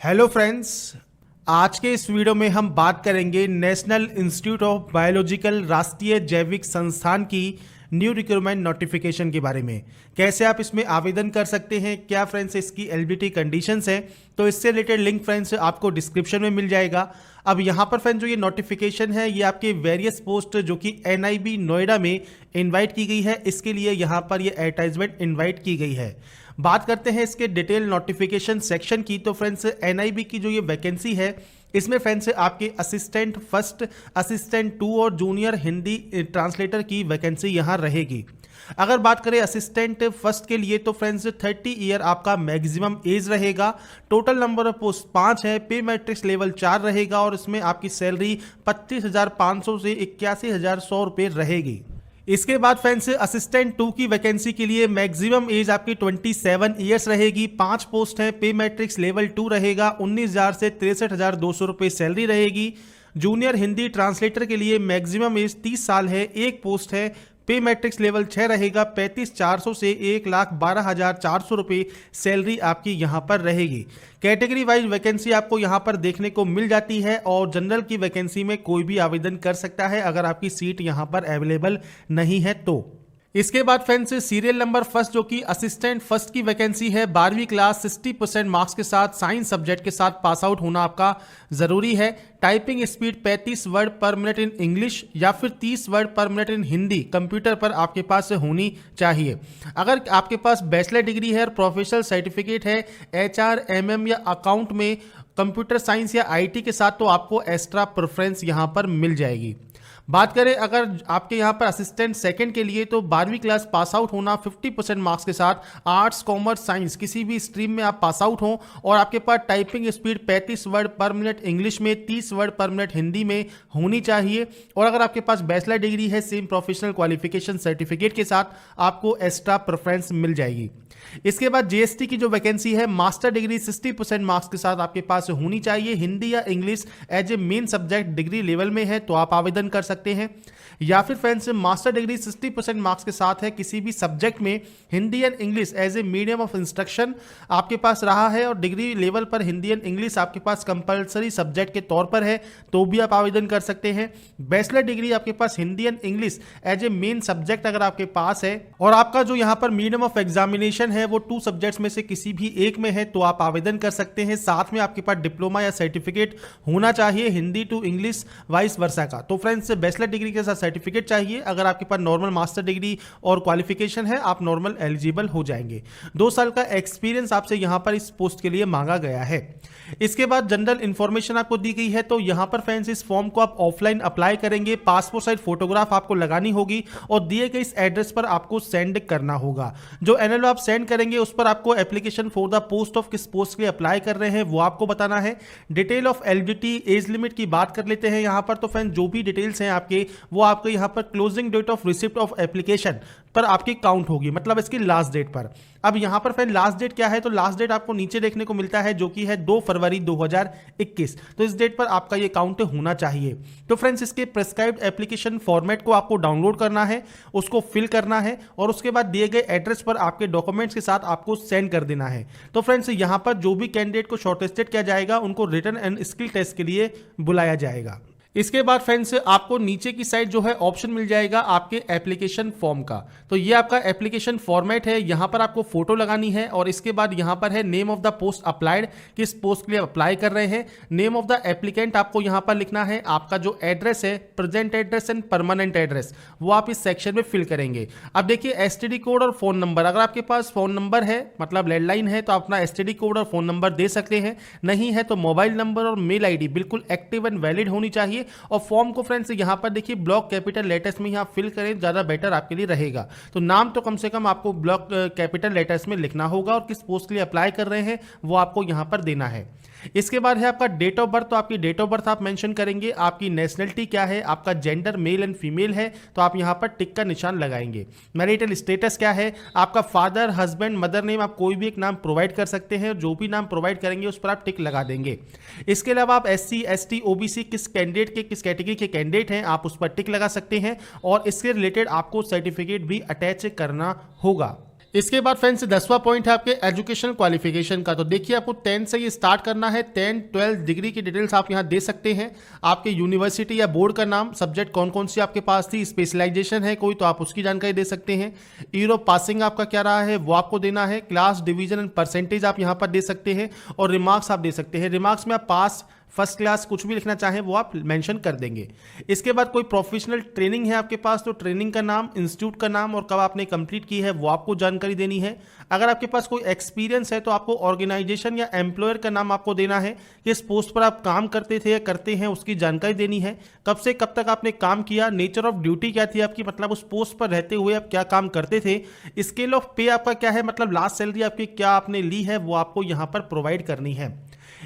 Hello friends, आज के इस वीडियो में हम बात करेंगे नेशनल इंस्टीट्यूट ऑफ बायोलॉजिकल राष्ट्रीय जैविक संस्थान की न्यू रिक्रूटमेंट नोटिफिकेशन के बारे में। कैसे आप इसमें आवेदन कर सकते हैं, क्या फ्रेंड्स इसकी एलिजिबिलिटी कंडीशंस हैं, तो इससे रिलेटेड लिंक फ्रेंड्स आपको डिस्क्रिप्शन में मिल जाएगा। अब यहाँ पर फ्रेंड्स जो ये नोटिफिकेशन है ये आपके वेरियस पोस्ट जो कि NIB नोएडा में इनवाइट की गई है, इसके लिए यहाँ पर ये एडवर्टाइजमेंट इनवाइट की गई है। बात करते हैं इसके डिटेल नोटिफिकेशन सेक्शन की। तो फ्रेंड्स NIB की जो ये वैकेंसी है इसमें फ्रेंड्स आपके असिस्टेंट फर्स्ट, असिस्टेंट 2 और जूनियर हिंदी ट्रांसलेटर की वैकेंसी यहाँ रहेगी। अगर बात करें असिस्टेंट फर्स्ट के लिए तो फ्रेंड्स 30 ईयर आपका मैक्सिमम एज रहेगा। टोटल नंबर ऑफ पोस्ट 5 है। पे मैट्रिक्स लेवल 4 रहेगा और इसमें आपकी सैलरी 25,500 से 81,100 रुपये रहेगी। इसके बाद फ्रेंड्स असिस्टेंट 2 की वैकेंसी के लिए मैक्सिमम एज आपकी 27 ईयर्स रहेगी। 5 पोस्ट है। पे मैट्रिक्स लेवल 2 रहेगा। 19,000 से 63,200 रुपये सैलरी रहेगी। जूनियर हिंदी ट्रांसलेटर के लिए मैक्सिमम एज 30 साल है। 1 पोस्ट है। पे मैट्रिक्स लेवल 6 रहेगा। 35,400 से 1,12,400 रुपये सैलरी आपकी यहाँ पर रहेगी। कैटेगरी वाइज वैकेंसी आपको यहाँ पर देखने को मिल जाती है और जनरल की वैकेंसी में कोई भी आवेदन कर सकता है अगर आपकी सीट यहाँ पर अवेलेबल नहीं है तो। इसके बाद फ्रेंड्स सीरियल नंबर फर्स्ट जो कि असिस्टेंट फर्स्ट की वैकेंसी है। 12वीं क्लास 60% मार्क्स के साथ साइंस सब्जेक्ट के साथ पास आउट होना आपका जरूरी है। Typing speed 35 word per minute in English या फिर 30 word per minute in Hindi computer पर आपके पास होनी चाहिए। अगर आपके पास बैचलर डिग्री है और प्रोफेशनल सर्टिफिकेट है HR MM या अकाउंट में कंप्यूटर साइंस या IT के साथ तो आपको एक्स्ट्रा प्रेफरेंस यहाँ पर मिल जाएगी। बात करें अगर आपके यहाँ पर असिस्टेंट सेकंड के लिए तो 12वीं क्लास पास आउट होना, 50% मार्क्स के साथ आर्ट्स कॉमर्स साइंस किसी भी स्ट्रीम में आप पास आउट हो और आपके पास typing speed 35 word per minute English में, 30 वर्ड पर मिनट हिंदी में होनी चाहिए। और अगर आपके पास बैचलर डिग्री है सेम प्रोफेशनल क्वालिफिकेशन सर्टिफिकेट के साथ आपको एक्स्ट्रा प्रेफरेंस मिल जाएगी। इसके बाद GST की जो वैकेंसी है मास्टर डिग्री 60% मार्क्स के साथ आपके पास होनी चाहिए। हिंदी या English as a main subject degree level में है तो आप आवेदन कर सकते हैं। या फिर फ्रेंड्स मास्टर डिग्री 60% मार्क्स के साथ है किसी भी सब्जेक्ट में, Hindi and English as a medium of instruction आपके पास रहा है और डिग्री लेवल पर हिंदी एंड इंग्लिश आपके पास कंपलसरी सब्जेक्ट के तौर पर है तो भी आप आवेदन कर सकते हैं। बैचलर डिग्री आपके पास Hindi and English as a main subject अगर आपके पास है और आपका जो यहाँ पर मीडियम ऑफ एग्जामिनेशन है वो 2 सब्जेक्ट्स में से किसी भी एक में है तो आप आवेदन कर सकते हैं। साथ में आपके पास डिप्लोमा या सर्टिफिकेट होना चाहिए Hindi to English vice versa का। तो फ्रेंड्स बैचलर डिग्री के साथ सर्टिफिकेट चाहिए। अगर आपके पास नॉर्मल मास्टर डिग्री और क्वालिफिकेशन है आप नॉर्मल एलिजिबल हो जाएंगे। 2 साल का एक्सपीरियंस आपसे यहां पर इस पोस्ट के लिए मांगा गया है। इसके बाद जनरल इंफॉर्मेशन आपको दी गई है तो यहां पर फ्रेंड्स इस फॉर्म को आप ऑफलाइन अप्लाई करेंगे। पासपोर्ट साइज फोटोग्राफ आपको लगानी होगी और दिए गए इस एड्रेस पर आपको सेंड करना होगा। जो एनएलओ आप सेंड करेंगे उस पर आपको application for the post of किस पोस्ट के लिए अप्लाई कर रहे हैं वो आपको बताना है। Detail of eligibility age limit की बात कर लेते हैं यहां पर। तो फ्रेंड्स जो भी डिटेल्स हैं आपके वो आपको यहां पर closing date of receipt of application पर आपकी काउंट होगी, मतलब इसकी लास्ट डेट पर। अब यहां पर फ्रेंड लास्ट डेट क्या है तो लास्ट डेट आपको नीचे देखने को मिलता है जो कि है 2 फरवरी 2021। तो इस डेट पर आपका ये काउंट होना चाहिए। तो फ्रेंड्स इसके प्रेस्क्राइब्ड एप्लीकेशन फॉर्मेट को आपको डाउनलोड करना है, उसको फिल करना है और उसके बाद दिए गए एड्रेस पर आपके डॉक्यूमेंट्स के साथ आपको सेंड कर देना है। तो फ्रेंड्स यहां पर जो भी कैंडिडेट को शॉर्टलिस्टेड किया जाएगा उनको रिटन एंड स्किल टेस्ट के लिए बुलाया जाएगा। इसके बाद फ्रेंड्स आपको नीचे की साइड जो है ऑप्शन मिल जाएगा आपके एप्लीकेशन फॉर्म का। तो ये आपका एप्लीकेशन फॉर्मेट है, यहां पर आपको फोटो लगानी है और इसके बाद यहां पर है name of the post applied, किस पोस्ट के लिए अप्लाई कर रहे हैं। नेम ऑफ द एप्लीकेंट आपको यहां पर लिखना है। आपका जो एड्रेस है present address and permanent address वो आप इस सेक्शन में फिल करेंगे। अब देखिए STD कोड और फोन नंबर, अगर आपके पास फोन नंबर है मतलब लैंडलाइन है तो अपना STD कोड और फोन नंबर दे सकते हैं, नहीं है तो मोबाइल नंबर और मेल ID बिल्कुल एक्टिव एंड वैलिड होनी चाहिए। और फॉर्म को फ्रेंड्स यहां पर देखिए ब्लॉक कैपिटल लेटर्स में यहां फिल करें, ज्यादा बेटर आपके लिए रहेगा। तो नाम तो कम से कम आपको ब्लॉक कैपिटल लेटर्स में लिखना होगा और किस पोस्ट के लिए अप्लाई कर रहे हैं वो आपको यहां पर देना है। इसके बाद है आपका डेट ऑफ बर्थ, तो आपकी डेट ऑफ बर्थ आप मेंशन करेंगे। आपकी नेशनलिटी क्या है, आपका जेंडर मेल एंड फीमेल है तो आप यहां पर टिक का निशान लगाएंगे। मैरिटल स्टेटस क्या है, आपका फादर, हस्बैंड, मदर नेम आप कोई भी एक नाम प्रोवाइड कर सकते हैं, जो भी नाम प्रोवाइड करेंगे उस पर आप टिक लगा देंगे। इसके अलावा आप SC ST OBC किस कैंडिडेट के किस कैटेगरी के कैंडिडेट हैं आप उस पर टिक लगा सकते हैं और इसके रिलेटेड आपको सर्टिफिकेट भी अटैच करना होगा। इसके बाद फ्रेंड्स 10वां पॉइंट है आपके एजुकेशनल क्वालिफिकेशन का। तो देखिए आपको 10 से ये स्टार्ट करना है। 10, 12 डिग्री की डिटेल्स आप यहाँ दे सकते हैं। आपके यूनिवर्सिटी या बोर्ड का नाम, सब्जेक्ट कौन कौन सी आपके पास थी, स्पेशलाइजेशन है कोई तो आप उसकी जानकारी दे सकते हैं। ईयर ऑफ पासिंग आपका क्या रहा है वो आपको देना है। क्लास, डिवीजन एंड परसेंटेज आप यहाँ पर दे सकते हैं और रिमार्क्स आप दे सकते हैं। रिमार्क्स में आप पास, फर्स्ट क्लास कुछ भी लिखना चाहें वो आप मेंशन कर देंगे। इसके बाद कोई प्रोफेशनल ट्रेनिंग है आपके पास तो ट्रेनिंग का नाम, इंस्टीट्यूट का नाम और कब आपने कंप्लीट की है वो आपको जानकारी देनी है। अगर आपके पास कोई एक्सपीरियंस है तो आपको ऑर्गेनाइजेशन या एम्प्लॉयर का नाम आपको देना है कि इस पोस्ट पर आप काम करते थे या करते हैं उसकी जानकारी देनी है। कब से कब तक आपने काम किया, नेचर ऑफ ड्यूटी क्या थी आपकी, मतलब उस पोस्ट पर रहते हुए आप क्या काम करते थे। स्केल ऑफ पे आपका क्या है, मतलब लास्ट सैलरी आपकी क्या आपने ली है वो आपको यहाँ पर प्रोवाइड करनी है।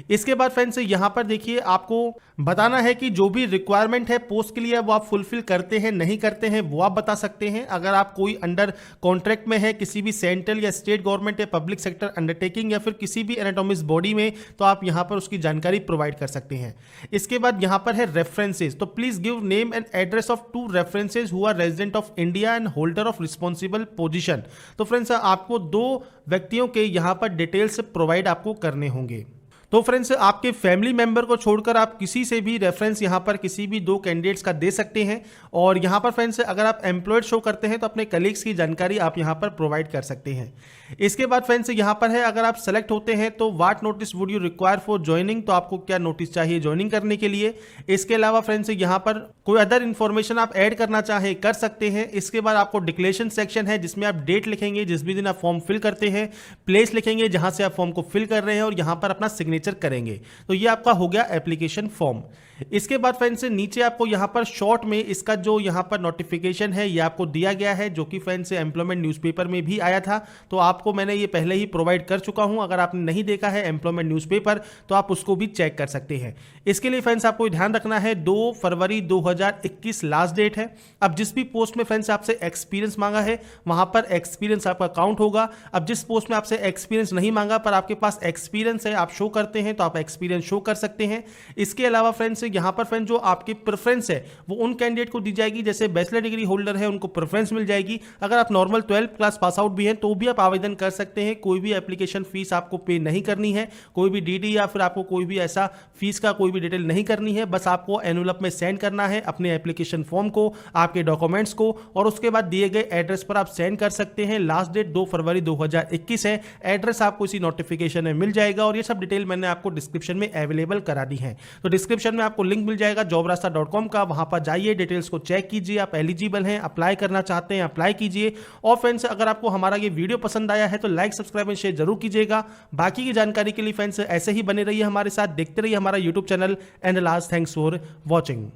इसके बाद फ्रेंड्स यहाँ पर देखिए आपको बताना है कि जो भी रिक्वायरमेंट है पोस्ट के लिए वो आप फुलफिल करते हैं नहीं करते हैं वो आप बता सकते हैं। अगर आप कोई अंडर कॉन्ट्रैक्ट में है किसी भी सेंट्रल या स्टेट गवर्नमेंट या पब्लिक सेक्टर अंडरटेकिंग या फिर किसी भी एनाटॉमिस्ट बॉडी में तो आप यहाँ पर उसकी जानकारी प्रोवाइड कर सकते हैं। इसके बाद यहाँ पर है रेफरेंसेज। तो please give name and address of 2 references who are resident of India and holder of responsible position. तो फ्रेंड्स आपको 2 व्यक्तियों के यहाँ पर डिटेल्स प्रोवाइड आपको करने होंगे। तो फ्रेंड्स आपके फैमिली मेंबर को छोड़कर आप किसी से भी रेफरेंस यहाँ पर किसी भी 2 कैंडिडेट्स का दे सकते हैं। और यहाँ पर फ्रेंड्स अगर आप एम्प्लॉयड शो करते हैं तो अपने कलीग्स की जानकारी आप यहाँ पर प्रोवाइड कर सकते हैं। इसके बाद फ्रेंड्स यहाँ पर है अगर आप सेलेक्ट होते हैं तो what notice would you require for joining, तो आपको क्या नोटिस चाहिए ज्वाइनिंग करने के लिए। इसके अलावा फ्रेंड्स यहाँ पर कोई अदर इन्फॉर्मेशन आप ऐड करना चाहें कर सकते हैं। इसके बाद आपको डिक्लेरेशन सेक्शन है जिसमें आप डेट लिखेंगे जिस भी दिन आप फॉर्म फिल करते हैं, प्लेस लिखेंगे जहां से आप फॉर्म को फिल कर रहे हैं और यहाँ पर अपना सिग्नेचर करेंगे। तो ये आपका हो गया एप्लीकेशन फॉर्म। इसके बाद फ्रेंड्स नीचे आपको यहाँ पर शॉर्ट में इसका जो यहाँ पर नोटिफिकेशन है ये आपको दिया गया है जो कि फ्रेंड्स एम्प्लॉयमेंट न्यूज़पेपर में भी आया था। तो आपको मैंने ये पहले ही प्रोवाइड कर चुका हूँ। अगर आपने नहीं देखा है एम्प्लॉयमेंट न्यूज़पेपर तो आप उसको भी चेक कर सकते हैं। इसके लिए फ्रेंड्स आपको ध्यान रखना है 2 फरवरी 2021 लास्ट डेट है। अब जिस भी पोस्ट में फ्रेंड्स आपसे एक्सपीरियंस मांगा है वहां पर एक्सपीरियंस आपका काउंट होगा। अब जिस पोस्ट में आपसे एक्सपीरियंस नहीं मांगा पर आपके पास एक्सपीरियंस है आप शो करते हैं तो आप एक्सपीरियंस शो कर सकते हैं। इसके अलावा फ्रेंड्स यहाँ पर फ्रेंड्स जो आपकी प्रेफरेंस है वो उन कैंडिडेट को दी जाएगी जैसे बैचलर डिग्री होल्डर है उनको प्रेफरेंस मिल जाएगी। अगर आप normal 12th class pass out भी हैं तो भी आप आवेदन कर सकते हैं। कोई भी एप्लीकेशन फीस आपको पे नहीं करनी है, कोई भी डीडी या फिर आपको कोई भी ऐसा फीस का कोई भी डिटेल नहीं करनी है। बस आपको एनवलप में सेंड करना है अपने एप्लीकेशन फॉर्म को, आपके डॉक्यूमेंट्स को और उसके बाद दिए गए एड्रेस पर आप सेंड कर सकते हैं। लास्ट डेट 2 फरवरी 2021 है। एड्रेस आपको इसी नोटिफिकेशन में मिल जाएगा और ये सब डिटेल मैंने आपको डिस्क्रिप्शन में अवेलेबल करा दी है। तो डिस्क्रिप्शन में आपको लिंक मिल जाएगा jobrasta.com का, वहां पर जाइए डिटेल्स को चेक कीजिए। आप एलिजिबल हैं, अप्लाई करना चाहते हैं अप्लाई कीजिए। और फ्रेंड्स अगर आपको हमारा ये वीडियो पसंद आया है तो लाइक, सब्सक्राइब एंड शेयर जरूर कीजिएगा। बाकी की जानकारी के लिए फ्रेंड्स ऐसे ही बने रहिए हमारे साथ, देखते रहिए हमारा YouTube channel. And last thanks for watching.